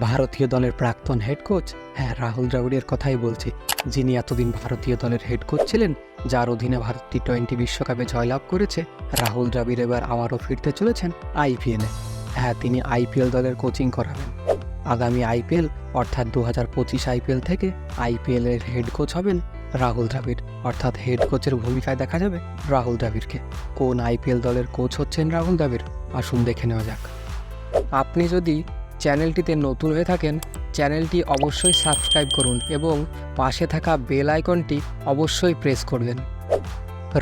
ভারতীয় দলের প্রাক্তন হেড কোচ, হ্যাঁ রাহুল দ্রাবিড়ের কথাই বলছি, যিনি এতদিন ভারতীয় দলের হেড কোচ ছিলেন, যার অধীনে ভারত টি-20 বিশ্বকাপে জয়লাভ করেছে। রাহুল দ্রাবিড় এবার আবারও ফিরতে চলেছেন আইপিএলে। হ্যাঁ, তিনি আইপিএল দলের কোচিং করাবেন। আগামী আইপিএল অর্থাৎ 2025 আইপিএল থেকে আইপিএলের হেড কোচ হবেন রাহুল দ্রাবিড়, অর্থাৎ হেড কোচের ভূমিকায় দেখা যাবে রাহুল দ্রাবিড়কে। কোন আইপিএল দলের কোচ হচ্ছেন রাহুল দ্রাবিড়, আসুন দেখে নেওয়া যাক। আপনি যদি চ্যানেলটিতে নতুন হয়ে থাকেন, চ্যানেলটি অবশ্যই সাবস্ক্রাইব করুন এবং পাশে থাকা বেল আইকনটি অবশ্যই প্রেস করবেন।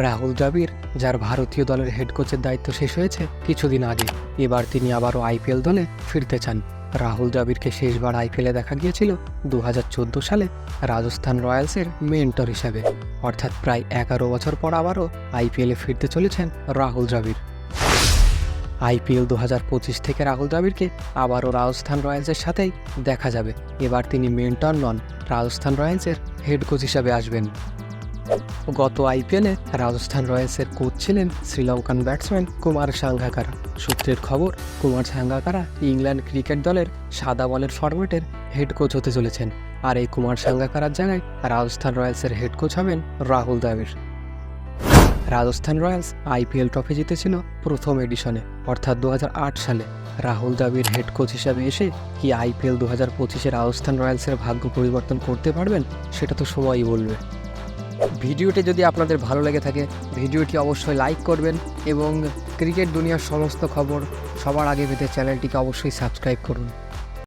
রাহুল দ্রাবিড়, যার ভারতীয় দলের হেড কোচের দায়িত্ব শেষ হয়েছে কিছুদিন আগে, এবার তিনি আবারও আইপিএল দলে ফিরতে চান। রাহুল দ্রাবিড়কে শেষবার আইপিএলে দেখা গিয়েছিল 2014 সালে রাজস্থান রয়্যালসের মেন্টর হিসাবে, অর্থাৎ প্রায় 11 বছর পর আবারও আইপিএলে ফিরতে চলেছেন রাহুল দ্রাবিড়। আইপিএল 2025 থেকে রাহুল দ্রাবিড়কে আবারও রাজস্থান রয়্যালসের সাথেই দেখা যাবে। এবার তিনি মেন্টর নন, রাজস্থান রয়্যালসের হেড কোচ হিসাবে আসবেন। গত আইপিএলে রাজস্থান রয়্যালসের কোচ ছিলেন শ্রীলঙ্কান ব্যাটসম্যান কুমার সাঙ্গাকারা। সূত্রের খবর, কুমার সাঙ্গাকারা ইংল্যান্ড ক্রিকেট দলের সাদা বলের ফরম্যাটের হেড কোচ হতে চলেছেন, আর এই কুমার সাঙ্গাকারার জায়গায় রাজস্থান রয়্যালসের হেড কোচ হবেন Rahul Dravid. Rajasthan Royals IPL trophy জিতেছিল প্রথম এডিশনে, অর্থাৎ 2008 সালে। রাহুল দ্রাবিড় হেড কোচ হিসাবে এসে কি আইপিএল 2025-এ রাজস্থান রয়্যালসের ভাগ্য পরিবর্তন করতে পারবেন, সেটা তো সময়ই বলবে। ভিডিওটি যদি আপনাদের ভালো লেগে থাকে, ভিডিওটি অবশ্যই লাইক করবেন এবং ক্রিকেট দুনিয়ার সমস্ত খবর সবার আগে পেতে চ্যানেলটিকে অবশ্যই সাবস্ক্রাইব করুন।